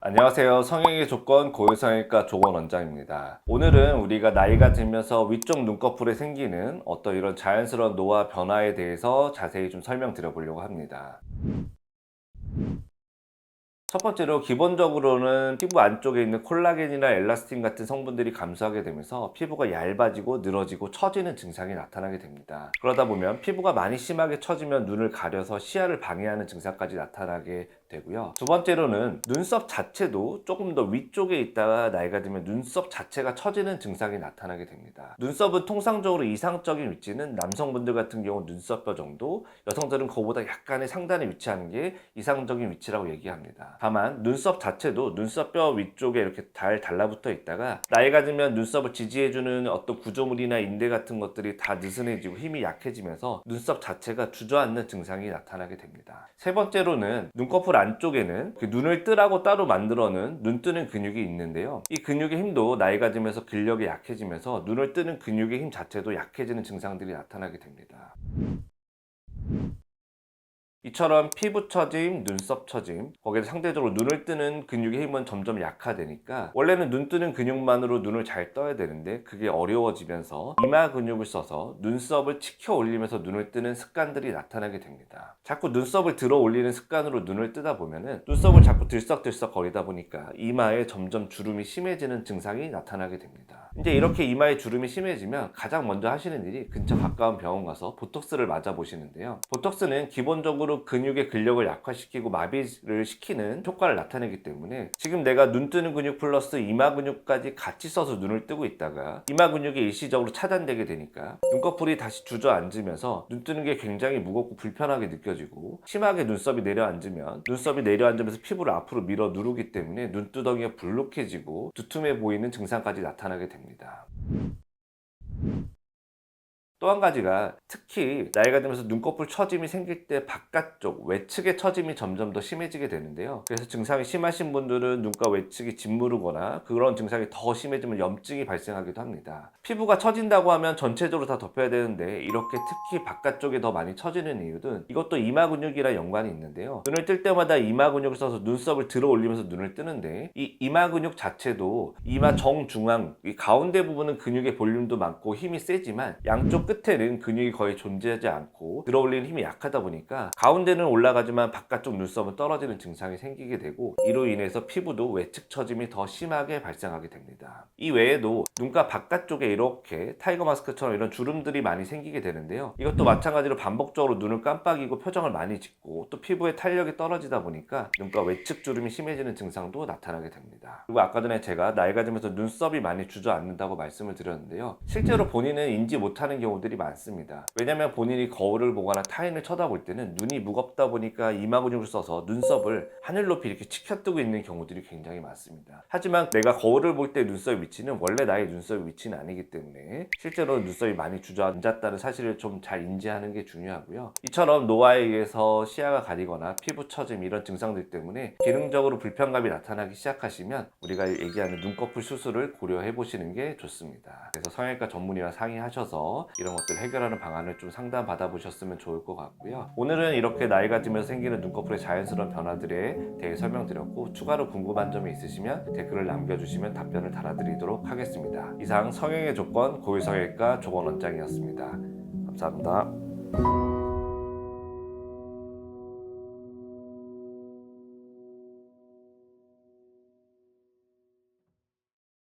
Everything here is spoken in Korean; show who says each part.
Speaker 1: 안녕하세요. 성형의 조건 고유성형외과 조건 원장입니다. 오늘은 우리가 나이가 들면서 위쪽 눈꺼풀에 생기는 어떤 이런 자연스러운 노화 변화에 대해서 자세히 좀 설명드려 보려고 합니다. 첫 번째로 기본적으로는 피부 안쪽에 있는 콜라겐이나 엘라스틴 같은 성분들이 감소하게 되면서 피부가 얇아지고 늘어지고 처지는 증상이 나타나게 됩니다. 그러다 보면 피부가 많이 심하게 처지면 눈을 가려서 시야를 방해하는 증상까지 나타나게 되고요. 두 번째로는 눈썹 자체도 조금 더 위쪽에 있다가 나이가 들면 눈썹 자체가 처지는 증상이 나타나게 됩니다. 눈썹은 통상적으로 이상적인 위치는 남성분들 같은 경우 눈썹뼈 정도, 여성들은 그거보다 약간의 상단에 위치하는 게 이상적인 위치라고 얘기합니다. 다만 눈썹 자체도 눈썹뼈 위쪽에 이렇게 달라붙어 있다가 나이가 들면 눈썹을 지지해주는 어떤 구조물이나 인대 같은 것들이 다 느슨해지고 힘이 약해지면서 눈썹 자체가 주저앉는 증상이 나타나게 됩니다. 세 번째로는 눈꺼풀 안쪽에는 눈을 뜨라고 따로 만들어놓은 눈 뜨는 근육이 있는데요. 이 근육의 힘도 나이가 들면서 근력이 약해지면서 눈을 뜨는 근육의 힘 자체도 약해지는 증상들이 나타나게 됩니다. 이처럼 피부 처짐, 눈썹 처짐, 거기에 상대적으로 눈을 뜨는 근육의 힘은 점점 약화되니까 원래는 눈 뜨는 근육만으로 눈을 잘 떠야 되는데 그게 어려워지면서 이마 근육을 써서 눈썹을 치켜 올리면서 눈을 뜨는 습관들이 나타나게 됩니다. 자꾸 눈썹을 들어 올리는 습관으로 눈을 뜨다 보면은 눈썹을 자꾸 들썩들썩 거리다 보니까 이마에 점점 주름이 심해지는 증상이 나타나게 됩니다. 이제 이렇게 이마에 주름이 심해지면 가장 먼저 하시는 일이 근처 가까운 병원 가서 보톡스를 맞아 보시는데요. 보톡스는 기본적으로 근육의 근력을 약화시키고 마비를 시키는 효과를 나타내기 때문에 지금 내가 눈 뜨는 근육 플러스 이마 근육까지 같이 써서 눈을 뜨고 있다가 이마 근육이 일시적으로 차단되게 되니까 눈꺼풀이 다시 주저앉으면서 눈 뜨는 게 굉장히 무겁고 불편하게 느껴지고 심하게 눈썹이 내려앉으면 눈썹이 내려앉으면서 피부를 앞으로 밀어 누르기 때문에 눈두덩이가 불룩해지고 두툼해 보이는 증상까지 나타나게 됩니다. 또 한 가지가 특히 나이가 들면서 눈꺼풀 처짐이 생길 때 바깥쪽 외측의 처짐이 점점 더 심해지게 되는데요. 그래서 증상이 심하신 분들은 눈가 외측이 짓무르거나 그런 증상이 더 심해지면 염증이 발생하기도 합니다. 피부가 처진다고 하면 전체적으로 다 덮여야 되는데 이렇게 특히 바깥쪽에 더 많이 처지는 이유는 이것도 이마 근육이랑 연관이 있는데요. 눈을 뜰 때마다 이마 근육을 써서 눈썹을 들어 올리면서 눈을 뜨는데 이 이마 근육 자체도 이마 정중앙 이 가운데 부분은 근육의 볼륨도 많고 힘이 세지만 양쪽 끝에는 근육이 거의 존재하지 않고 들어올리는 힘이 약하다 보니까 가운데는 올라가지만 바깥쪽 눈썹은 떨어지는 증상이 생기게 되고 이로 인해서 피부도 외측 처짐이 더 심하게 발생하게 됩니다. 이 외에도 눈가 바깥쪽에 이렇게 타이거 마스크처럼 이런 주름들이 많이 생기게 되는데요. 이것도 마찬가지로 반복적으로 눈을 깜빡이고 표정을 많이 짓고 또 피부의 탄력이 떨어지다 보니까 눈가 외측 주름이 심해지는 증상도 나타나게 됩니다. 그리고 아까 전에 제가 나이가 들면서 눈썹이 많이 주저앉는다고 말씀을 드렸는데요. 실제로 본인은 인지 못하는 경우들이 많습니다. 왜냐면 본인이 거울을 보거나 타인을 쳐다볼 때는 눈이 무겁다 보니까 이마 근육을 써서 눈썹을 하늘 높이 이렇게 치켜뜨고 있는 경우들이 굉장히 많습니다. 하지만 내가 거울을 볼 때 눈썹의 위치는 원래 나의 눈썹의 위치는 아니기 때문에 실제로 눈썹이 많이 주저앉았다는 사실을 좀 잘 인지하는 게 중요하고요. 이처럼 노화에 의해서 시야가 가리거나 피부 처짐 이런 증상들 때문에 기능적으로 불편감이 나타나기 시작하시면 우리가 얘기하는 눈꺼풀 수술을 고려해 보시는 게 좋습니다. 그래서 성형외과 전문의와 상의하셔서 이런 것들 해결하는 방안을 좀 상담 받아보셨으면 좋을 것 같고요. 오늘은 이렇게 나이가 들면서 생기는 눈꺼풀의 자연스러운 변화들에 대해 설명드렸고 추가로 궁금한 점이 있으시면 댓글을 남겨주시면 답변을 달아드리도록 하겠습니다. 이상 성형의 조건 고유성형외과 조건 원장이었습니다. 감사합니다.